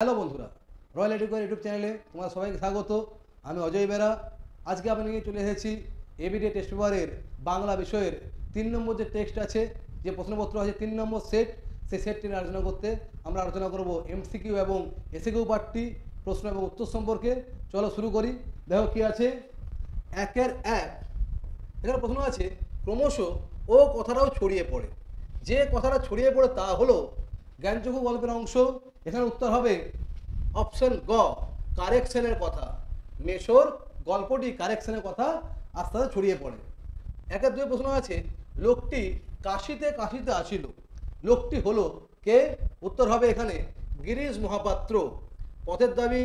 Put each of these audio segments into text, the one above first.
Hello বন্ধুরা, royal educare YouTube চ্যানেলে তোমার সবাইকে স্বাগত। আমি অজয় বেরা। আজকে আপনাকে নিয়ে চলে এসেছি এবিডি টেস্ট পেপারের বাংলা বিষয়ের 3 নম্বর যে টেক্সট আছে, যে প্রশ্নপত্র আছে 3 নম্বর সেট, সেই সেটটি নিয়ে আলোচনা করতে আমরা আলোচনা করব এমসিকিউ এবং এসিকিউ পার্টটি, প্রশ্ন এবং উত্তর সম্পর্কে। চলো শুরু করি। দেখো কি আছে, 1-1 এখানে প্রশ্ন আছে, ক্রমশ ও কথাটাও ছড়িয়ে পড়ে। যে কথাটা ছড়িয়ে পড়ে তা হলো জ্ঞানচক্ষু গল্পের অংশ। এখানে উত্তর হবে অপশন গ, কারেকশনের কথা। মেশোর গল্পটি কারেকশনের কথা আস্তে আস্তে ছড়িয়ে পড়ে। 1-2 প্রশ্ন আছে, লোকটি কাশিতে কাশিতে আসিল। লোকটি হলো কে? উত্তর হবে এখানে গিরিশ মহাপাত্র। পথের দাবি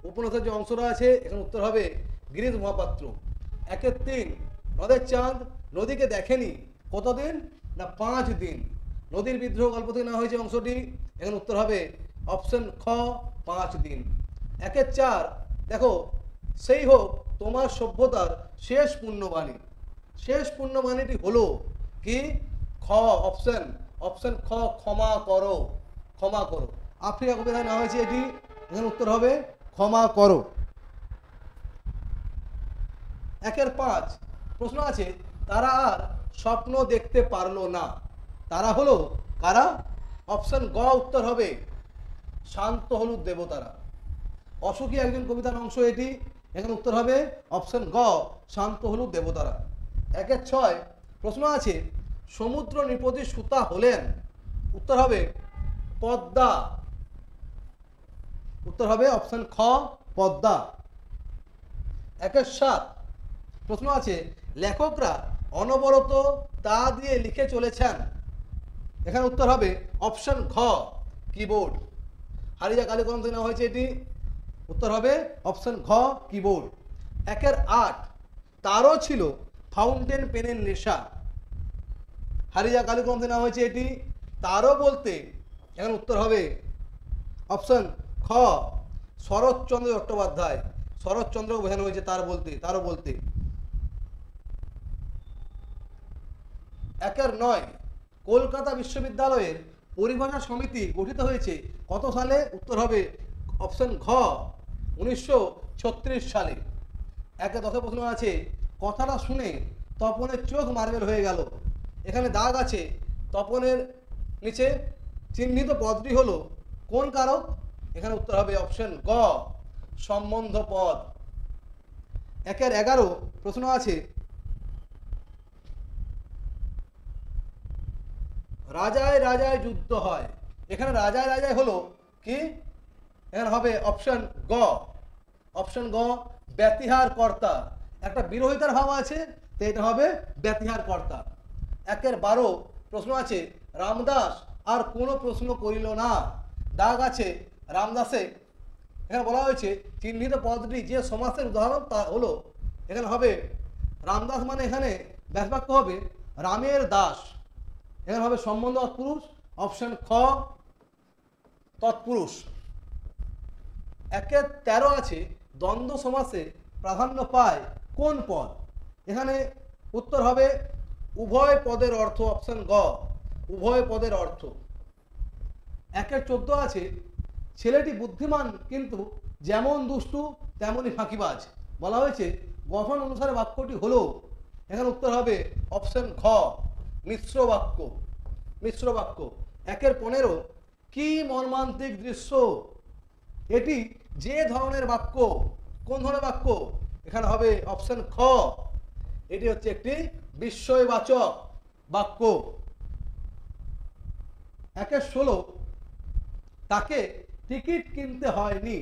উপন্যাসের যে অংশটা আছে, এখানে উত্তর হবে গিরিশ মহাপাত্র। 1-3 নদের চাঁদ নদীকে দেখেনি কতদিন? না 5 দিন। নদীর বিদ্রোহ গল্প থেকে নেওয়া হয়েছে অংশটি। এখানে উত্তর হবে অপশন খ, 5 দিন। 1-4 দেখো, সেই হোক তোমার সভ্যতার শেষ পুণ্যবাণী। শেষ পুণ্যবাণীটি হলো কি? খ, অপশন খ, ক্ষমা করো। ক্ষমা করো। আফ্রিকা কবিতায় নেওয়া হয়েছে এটি। এখানে উত্তর হবে ক্ষমা করো। 1-5 প্রশ্ন আছে, তারা আর স্বপ্ন দেখতে পারলো না। তারা হলো কারা? অপশন গ উত্তর হবে শান্ত হলুদ দেবতারা। অসুখী একজন কবিতার অংশ এটি। এখানে উত্তর হবে অপশন গ, শান্ত হলুদ দেবতারা। 1-6 প্রশ্ন আছে, সমুদ্র নৃপতি সুতা হলেন। উত্তর হবে পদ্মা। উত্তর হবে অপশন খ, পদ্মা। 1-7 প্রশ্ন আছে, লেখকরা অনবরত তা দিয়ে লিখে চলেছেন। এখানে উত্তর হবে অপশন ঘ, কিবোর্ড। হারিয়া কালী কলম থেকে নেওয়া হয়েছে এটি। উত্তর হবে অপশন ঘ, কিবোর্ড। 1-8 তারও ছিল ফাউন্টেন পেনের নেশা। হারিয়া কালী কলম থেকে নেওয়া হয়েছে এটি। তারও বলতে এখানে উত্তর হবে অপশন খ, শরৎচন্দ্র চট্টোপাধ্যায়। শরৎচন্দ্রকে বোঝানো হয়েছে তার বলতে, তারও বলতে। 1-9 কলকাতা বিশ্ববিদ্যালয়ের পরিভাষা সমিতি গঠিত হয়েছে কত সালে? উত্তর হবে অপশন ঘ, 1936 সালে। 1-10 প্রশ্ন আছে, কথাটা শুনে তপনের চোখ মার্বেল হয়ে গেল। এখানে দাগ আছে, তপনের নিচে চিহ্নিত পদটি হলো কোন কারক? এখানে উত্তর হবে অপশন গ, সম্বন্ধ পদ। 1-11 প্রশ্ন আছে, রাজায় রাজায় যুদ্ধ হয়। এখানে রাজায় রাজায় হলো কি? এখানে হবে অপশন গ, ব্যতিহার কর্তা। একটা বিরোধিতার ভাব আছে, তো এটা হবে ব্যতিহার কর্তা। 1-12 প্রশ্ন আছে, রামদাস আর কোনো প্রশ্ন করিল না। দাগ আছে রামদাসে। এখানে বলা হয়েছে চিহ্নিত পদটি যে সমাসের উদাহরণ তা হলো। এখানে হবে রামদাস মানে এখানে ব্যাসবাক্য হবে রামের দাস। এখানে হবে সম্বন্ধ তৎপুরুষ। অপশন খ, তৎপুরুষ। 1-13 আছে, দ্বন্দ্ব সমাসে প্রাধান্য পায় কোন পদ? এখানে উত্তর হবে উভয় পদের অর্থ। অপশন গ, উভয় পদের অর্থ। 1-14 আছে, ছেলেটি বুদ্ধিমান কিন্তু যেমন দুষ্টু তেমনই ফাঁকিবাজ। বলা হয়েছে গঠন অনুসারে বাক্যটি হলো। এখানে উত্তর হবে অপশন ঘ, মিশ্র বাক্য। মিশ্র বাক্য। 1-15 কি মর্মান্তিক দৃশ্য? এটি যে ধরনের বাক্য। কোন ধরনের বাক্য? এখানে হবে অপশন খ, এটি হচ্ছে একটি বিস্ময়বাচক বাক্য। 1-16 তাকে টিকিট কিনতে হয়নি।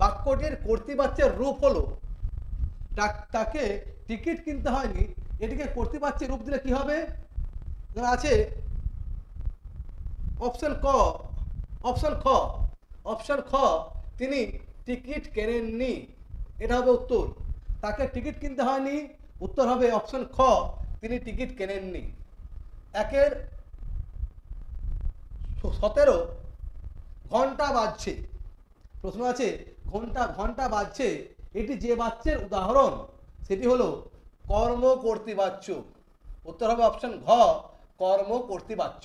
বাক্যটির কর্তৃবাচ্যের রূপ হলো তাকে টিকিট কিনতে হয়নি। এটিকে কর্তৃবাচ্যের রূপ দিলে কি হবে? আছে অপশন ক, অপশন খ তিনি টিকিট কেনেননি। এটা হবে উত্তর। তাকে টিকিট কিনতে হয়নি, উত্তর হবে অপশন খ, তিনি টিকিট কেনেননি। 1-17 ঘন্টা বাজছে। প্রশ্ন আছে, ঘন্টা বাজছে, এটি যে বাচ্যের উদাহরণ সেটি হলো কর্ম কর্তৃবাচ্য। উত্তর হবে অপশন ঘ, কর্ম কর্তৃবাচ্য।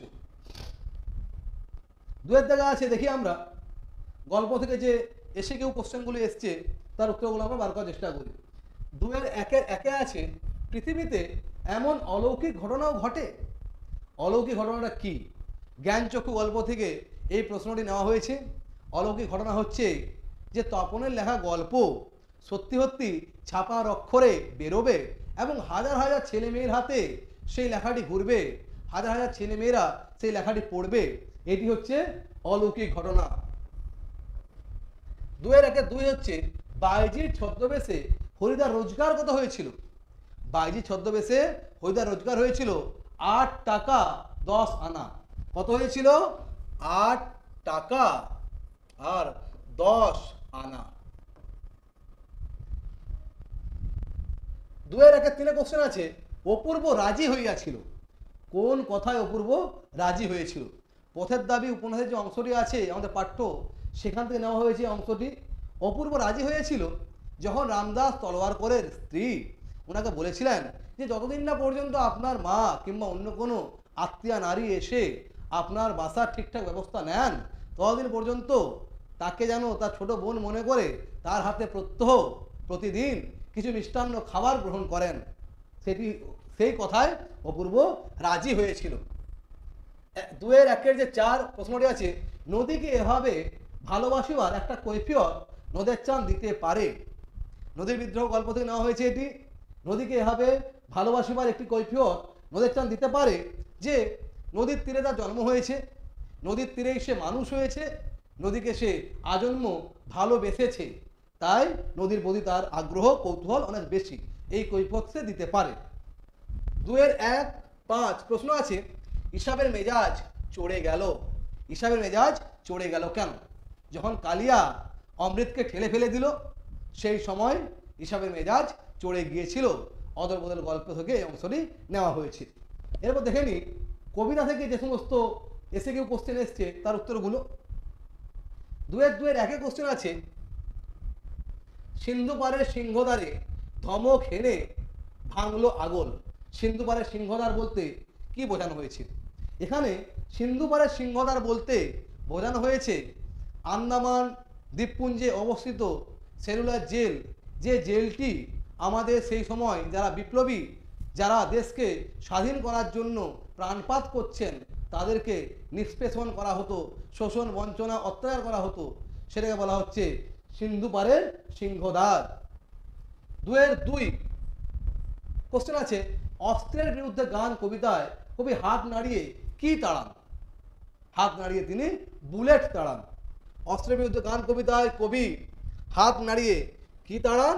2 জায়গা আছে দেখি আমরা। গল্প থেকে যে এসে কেউ কোশ্চেনগুলো এসছে তার উত্তরগুলো আমরা বার করার চেষ্টা করি। 2-এর একে আছে পৃথিবীতে এমন অলৌকিক ঘটনাও ঘটে। অলৌকিক ঘটনাটা কি? জ্ঞানচক্ষু গল্প থেকে এই প্রশ্নটি নেওয়া হয়েছে। অলৌকিক ঘটনা হচ্ছে যে তপনের লেখা গল্প সত্যি সত্যি ছাপার অক্ষরে বেরোবে এবং হাজার হাজার ছেলে মেয়ের হাতে সেই লেখাটি ঘুরবে, হাজার হাজার ছেলে মেয়েরা সেই লেখাটি পড়বে। এটি হচ্ছে অলৌকিক ঘটনা। 2 হচ্ছে বাইজির ছদ্মবেশে হরিদার রোজগার কত হয়েছিল? বাইজির ছদ্মবেশে হরিদার রোজগার হয়েছিল 8 টাকা 10 আনা। কত হয়েছিল? 8 টাকা আর 10 আনা। 2-3 কোশ্চেন আছে অপূর্ব রাজি হইয়াছিল। কোন কথায় অপূর্ব রাজি হয়েছিল? পথের দাবি উপন্যাসের যে অংশটি আছে আমাদের পাঠ্য, সেখান থেকে নেওয়া হয়েছে অংশটি। অপূর্ব রাজি হয়েছিল যখন রামদাস তলোয়ারকরের স্ত্রী ওনাকে বলেছিলেন যে যতদিন না পর্যন্ত আপনার মা কিংবা অন্য কোনো আত্মীয়া নারী এসে আপনার বাসার ঠিকঠাক ব্যবস্থা নেন, ততদিন পর্যন্ত তাকে যেন তার ছোট বোন মনে করে তার হাতে প্রত্যহ প্রতিদিন কিছু মিষ্টান্ন খাবার গ্রহণ করেন। সেই কথায় অপূর্ব রাজি হয়েছিল। 2-1 যে 4 প্রশ্নটি আছে, নদীকে এভাবে ভালোবাসিবার একটা কৈফিয়ত নদের চাঁদ দিতে পারে। নদীর বিদ্রোহ গল্প থেকে নেওয়া হয়েছে এটি। নদীকে এভাবে ভালোবাসিবার একটি কৈফিয়ত নদের চাঁদ দিতে পারে যে নদীর তীরে তার জন্ম হয়েছে, নদীর তীরেই সে মানুষ হয়েছে, নদীকে সে আজন্ম ভালোবেসেছে, তাই নদীর প্রতি তার আগ্রহ কৌতূহল অনেক বেশি। এই কৈফিয়ত সে দিতে পারে। 2-1-5 প্রশ্ন আছে, ইসাবের মেজাজ চড়ে গেল। ইসাবের মেজাজ চড়ে গেল কেন? যখন কালিয়া অমৃতকে ঠেলে ফেলে দিল সেই সময় ইসাবের মেজাজ চড়ে গিয়েছিল। অদল বদল গল্প থেকে এই অংশটি নেওয়া হয়েছে। এরপর দেখে নিই কবিতা থেকে যে সমস্ত এসে কেউ কোশ্চেন এসছে তার উত্তরগুলো। 2-1 কোশ্চেন আছে, সিন্ধু পারের সিংহদ্বারে ধমক হেনে ভাঙলো আগল। সিন্ধু পারের সিংহদ্বার বলতে কি বোঝানো হয়েছে? এখানে সিন্ধু পারের সিংহদ্বার বলতে বোঝানো হয়েছে আন্দামান দ্বীপপুঞ্জে অবস্থিত সেলুলার জেল, যে জেলটি আমাদের সেই সময় যারা বিপ্লবী, যারা দেশকে স্বাধীন করার জন্য প্রাণপাত করছেন তাদেরকে নিষ্পেষণ করা হতো, শোষণ বঞ্চনা অত্যাচার করা হতো, সেটাকে বলা হচ্ছে সিন্ধু পারের সিংহদ্বার। 2-2 কোশ্চেন আছে, অস্ত্রের বিরুদ্ধে গান কবিতায় কবি হাত নাড়িয়ে কি তাড়ান? হাত নাড়িয়ে তিনি বুলেট তাড়ান। অস্ত্রের বিরুদ্ধে গান কবিতায় কবি হাত নাড়িয়ে কি তাড়ান?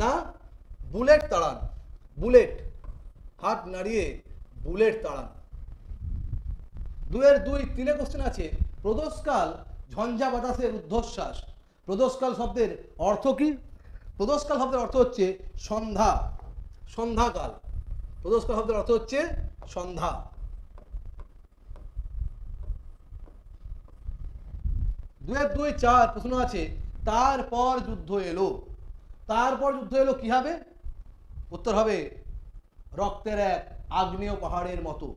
না, বুলেট তাড়ান। বুলেট, হাত নাড়িয়ে বুলেট তাড়ান। 2-3 কোশ্চেন আছে, প্রদোষকাল ঝঞ্ঝা বাতাসের ঊর্ধ্বশ্বাস। প্রদোষকাল শব্দের অর্থ কি? প্রদোষকাল শব্দের অর্থ হচ্ছে সন্ধ্যা, সন্ধ্যাকাল। প্রদোষকাল শব্দের অর্থ হচ্ছে সন্ধ্যা। 2-4 প্রশ্ন আছে, তারপর যুদ্ধ এলো। তারপর যুদ্ধ এলো কি হবে? উত্তর হবে রক্তের এক আগ্নেয় পাহাড়ের মতো।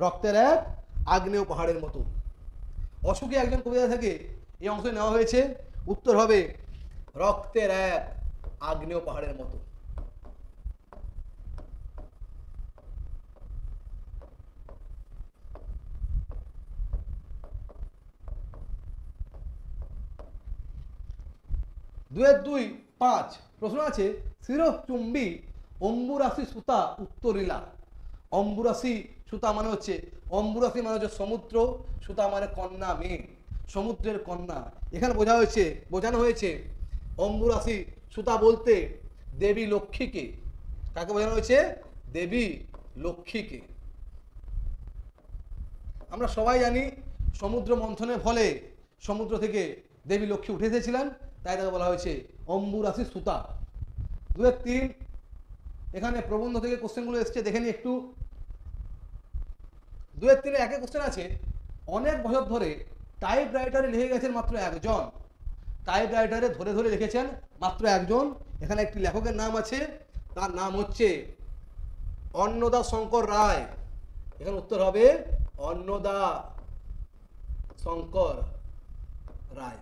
রক্তের এক আগ্নেয় পাহাড়ের মতো। অশোকে একজন কবিতা থেকে এই অংশ নেওয়া হয়েছে। উত্তর হবে রক্তের এক আগ্নেয় পাহাড়ের মতো। দুই 5 প্রশ্ন আছে, শিরচুম্বী অম্বুরাশি সুতা উত্তরিলা। অম্বুরাশি সুতা মানে হচ্ছে, অম্বুরাশি মানে হচ্ছে সমুদ্র, সুতা মানে কন্যা মেয়ে, সমুদ্রের কন্যা। এখানে বোঝানো হয়েছে অম্বুরাশি সুতা বলতে দেবী লক্ষ্মীকে। কাকে বোঝানো হয়েছে? দেবী লক্ষ্মীকে। আমরা সবাই জানি সমুদ্র মন্থনের ফলে সমুদ্র থেকে দেবী লক্ষ্মী উঠে এসেছিলেন, তাই তাকে বলা হয়েছে অম্বুরাশি সুতা। 2-3 এখানে প্রবন্ধ থেকে কোশ্চেনগুলো এসছে, দেখে নিই একটু। 2-3 কোশ্চেন আছে, অনেক বছর ধরে টাইপরাইটারে লিখে গেছেন মাত্র একজন। টাইপরাইটারে ধরে ধরে লিখেছেন মাত্র একজন। এখানে একটি লেখকের নাম আছে, তার নাম হচ্ছে অন্নদা শঙ্কর রায়। এখানে উত্তর হবে অন্নদা শঙ্কর রায়,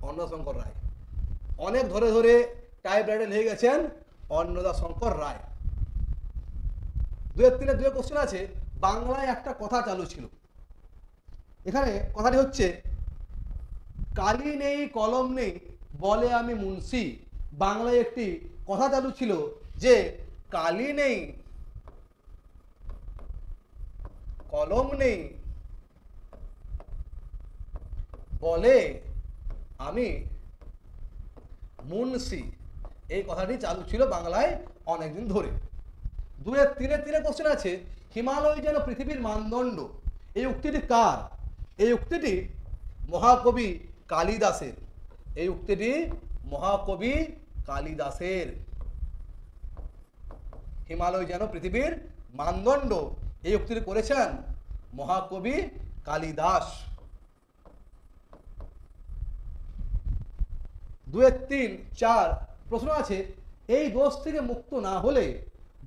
অন্নদাশঙ্কর রায়। অনেক ধরে ধরে টাইপ রাইটার হয়ে গেছেন অন্নদাশঙ্কর রায়। দুয়ের তিনে দুয়ে কোশ্চেন আছে, বাংলায় একটা কথা চালু ছিল। এখানে কথাটি হচ্ছে, কালি নেই কলম নেই বলে আমি মুন্সি। বাংলায় একটি কথা চালু ছিল যে কালি নেই কলম নেই বলে আমি মুন্সি। এই কথাটি চালু ছিল বাংলায় অনেকদিন ধরে। দুয়ের তিনে তিনে কোশ্চেন আছে, হিমালয় যেন পৃথিবীর মানদণ্ড। এই উক্তিটি কার? এই উক্তিটি মহাকবি কালিদাসের। এই উক্তিটি মহাকবি কালিদাসের। হিমালয় যেন পৃথিবীর মানদণ্ড, এই উক্তিটি করেছেন মহাকবি কালিদাস। দুয়ের তিন চার প্রশ্ন আছে, এই দোষ থেকে মুক্ত না হলে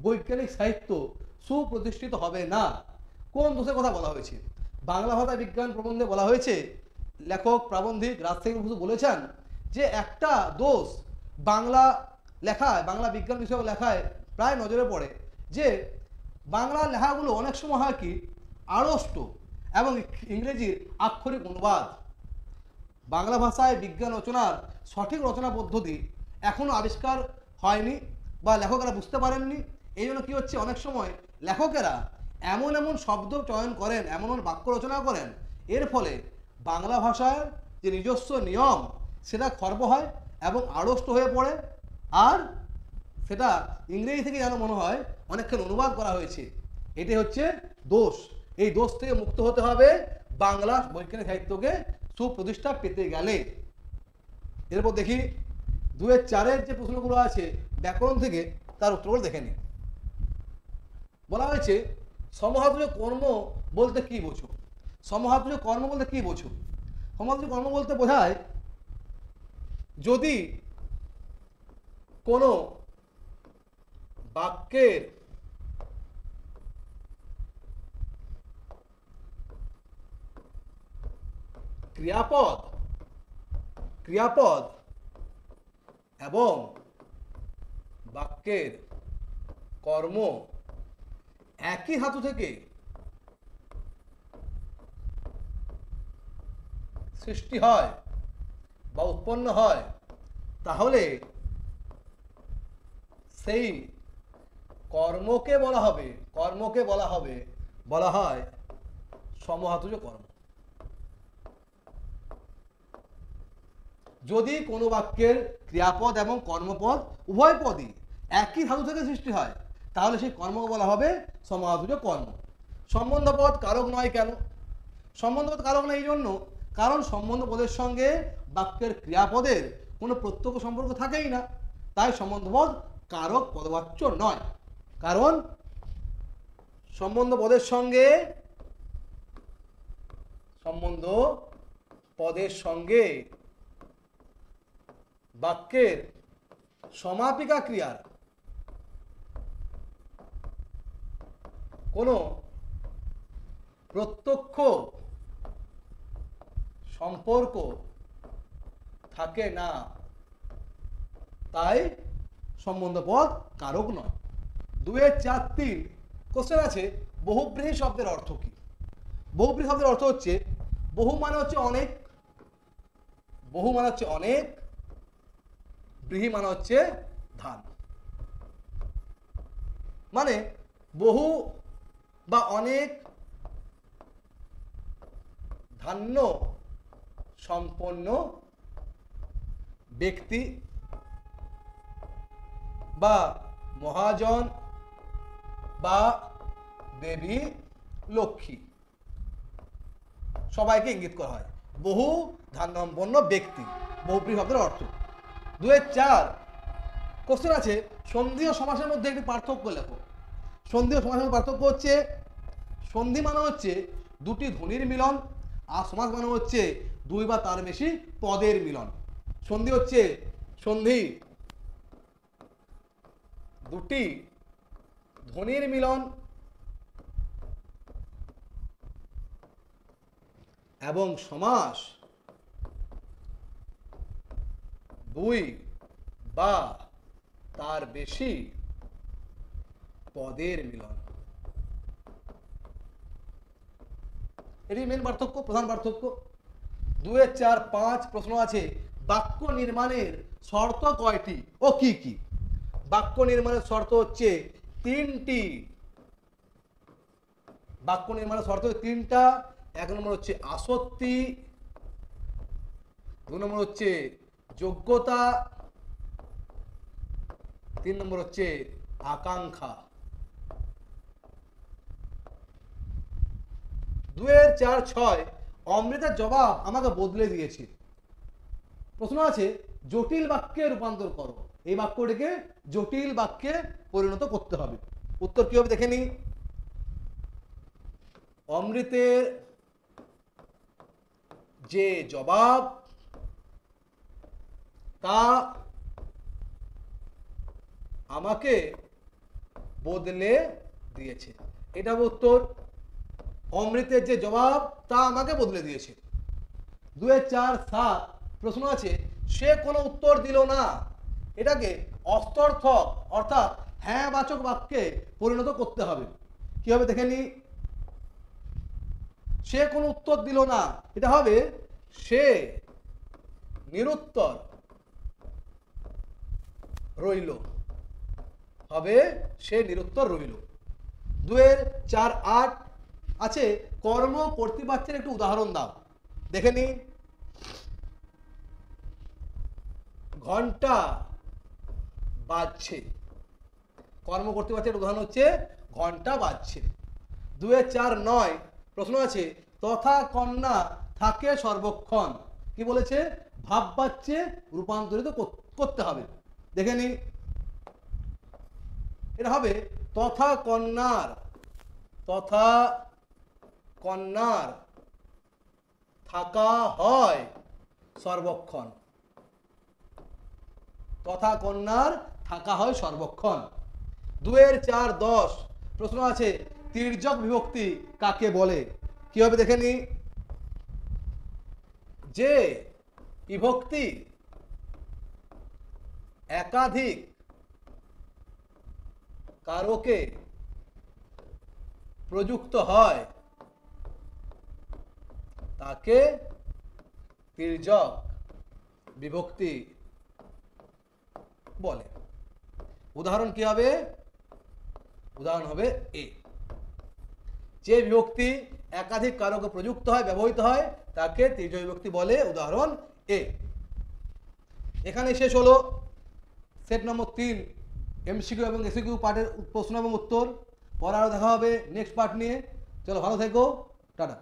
বৈজ্ঞানিক সাহিত্য সুপ্রতিষ্ঠিত হবে না। কোন দোষের কথা বলা হয়েছে? বাংলা ভাষা বিজ্ঞান প্রবন্ধে বলা হয়েছে, লেখক প্রাবন্ধিক রাজশাহী বসু বলেছেন যে একটা দোষ বাংলা লেখায়, বাংলা বিজ্ঞান বিষয়ক লেখায় প্রায় নজরে পড়ে, যে বাংলা লেখাগুলো অনেক সময় হয় কি আড়ষ্ট এবং ইংরেজির আক্ষরিক অনুবাদ। বাংলা ভাষায় বিজ্ঞান রচনার সঠিক রচনা পদ্ধতি এখনও আবিষ্কার হয়নি বা লেখকেরা বুঝতে পারেননি। এই জন্য কী হচ্ছে, অনেক সময় লেখকেরা এমন এমন শব্দ চয়ন করেন, এমন এমন বাক্য রচনা করেন, এর ফলে বাংলা ভাষার যে নিজস্ব নিয়ম সেটা খর্ব হয় এবং আড়ষ্ট হয়ে পড়ে, আর সেটা ইংরেজি থেকে যেন মনে হয় অনেকক্ষণ অনুবাদ করা হয়েছে। এটাই হচ্ছে দোষ। এই দোষ থেকে মুক্ত হতে হবে বাংলা বৈজ্ঞানিক সাহিত্যকে সুপ্রতিষ্ঠা পেতে গেলে। এরপর দেখি দুয়ের চারের যে প্রশ্নগুলো আছে ব্যাকরণ থেকে, তার উত্তরগুলো দেখে নিই। বলা হয়েছে, সমহাতুজ কর্ম বলতে কি বোঝো? সমহাতুজ কর্ম বলতে কি বোঝো? সমহাতুজ কর্ম বলতে বোঝায় যদি কোনো বাক্যের ক্রিয়াপদ এবং বাক্যের কর্ম একই ধাতু থেকে সৃষ্টি হয় বা উৎপন্ন হয়, তাহলে সেই কর্মকে বলা হয় সমহাতুজ কর্ম। যদি কোনো বাক্যের ক্রিয়াপদ এবং কর্মপদ উভয় পদই একই ধাতু থেকে সৃষ্টি হয়, তাহলে সেই কর্মকে বলা হবে সমহাতুজ কর্ম। সম্বন্ধপদ কারক নয় কেন? সম্বন্ধপদ কারক নয় এই জন্য, কারণ সম্বন্ধ পদের সঙ্গে বাক্যের ক্রিয়াপদের কোনো প্রত্যক্ষ সম্পর্ক থাকেই না, তাই সম্বন্ধপদ কারক পদবাচ্য নয়। কারণ সম্বন্ধ পদের সঙ্গে বাক্যের সমাপিকা ক্রিয়ার কোনো প্রত্যক্ষ সম্পর্ক থাকে না, তাই সম্বন্ধপদ কারক নয়। দুয়ের চার তিন কোশ্চেন আছে, বহুব্রীহি শব্দের অর্থ কি? বহুব্রীহি শব্দের অর্থ হচ্ছে, বহু মানে হচ্ছে অনেক, ব্রীহি মানে হচ্ছে ধান। মানে বহু বা অনেক ধান্য সম্পন্ন ব্যক্তি বা মহাজন বা দেবী লক্ষ্মী সবাইকে ইঙ্গিত করা হয়। বহু ধান্যসম্পন্ন ব্যক্তি, বহুব্রীহি শব্দের অর্থ। দুয়ের চার কোশ্চেন আছে, সন্ধি ও সমাসের মধ্যে একটি পার্থক্য লেখো। সন্ধি ও সমাসের পার্থক্য হচ্ছে, সন্ধি মানে হচ্ছে দুটি ধ্বনির মিলন, আর সমাস মানে হচ্ছে দুই বা তার বেশি পদের মিলন। সন্ধি হচ্ছে দুটি ধ্বনির মিলন এবং সমাস দুই বা তার বেশি পদের মিলন। এটি মেন পার্থক্য, প্রধান পার্থক্য। 2, 4, 5 প্রশ্ন আছে বাক্য নির্মাণের শর্ত কয়টি ও কি কি। বাক্য নির্মাণের শর্ত হচ্ছে 3টি। বাক্য নির্মাণের শর্ত হচ্ছে 3টা। 1 নম্বর হচ্ছে আসক্তি, 2 নম্বর হচ্ছে যোগ্যতা, 3 নম্বর হচ্ছে আকাঙ্ক্ষা। 2, 4, 6 অমৃতার জবাব আমাকে বদলে দিয়েছে। প্রশ্ন আছে জটিল বাক্যে রূপান্তর করো। এই বাক্যটিকে জটিল বাক্যে পরিণত করতে হবে। উত্তর কি হবে দেখে নি। অমৃতের যে জবাব তা আমাকে বদলে দিয়েছে। এটা হবে উত্তর। অমৃতের যে জবাব তা আমাকে বদলে দিয়েছে। 2, 4, 7 প্রশ্ন আছে সে কোনো উত্তর দিল না। এটাকে অস্তর্থক অর্থাৎ হ্যাঁ বাচক বাক্যে পরিণত করতে হবে। কি হবে দেখে নি। সে কোনো উত্তর দিল না, এটা হবে সে নিরুত্তর রইল। হবে সে নিরুত্তর রইল। 2, 4, 8 আছে কর্ম কর্তৃপক্ষের একটু উদাহরণ দাও। দেখে নি। ঘন্টা বাজছে। কর্ম কর্তৃপক্ষের উদাহরণ হচ্ছে ঘন্টা বাজছে। 2, 4, 9 প্রশ্ন আছে তথা কন্যা থাকে সর্বক্ষণ। কি বলেছে ভাব বাচ্চে রূপান্তরিত করতে হবে। দেখে নি। এটা হবে তথা কন্যার থাকা হয় সর্বক্ষণ। তথা কন্যার থাকা হয় সর্বক্ষণ। 2, 4, 10 প্রশ্ন আছে তির্যক বিভক্তি কাকে বলে। কি হবে দেখে নি। যে বিভক্তি একাধিক কারকে প্রযুক্ত হয় তাকে তির্যক বিভক্তি বলে। উদাহরণ কি হবে। উদাহরণ হবে এ। যে বিভক্তি একাধিক কারকে প্রযুক্ত হয় ব্যবহৃত হয় তাকে তির্যক বিভক্তি বলে। উদাহরণ এ। এখানে শেষ হলো সেট নম্বর 3 এমসিকিউ এবং এসিকিউ পার্টের প্রশ্ন এবং উত্তর। পরে আরো দেখা হবে নেক্সট পার্ট নিয়ে। চলো ভালো থেকো, টাটা।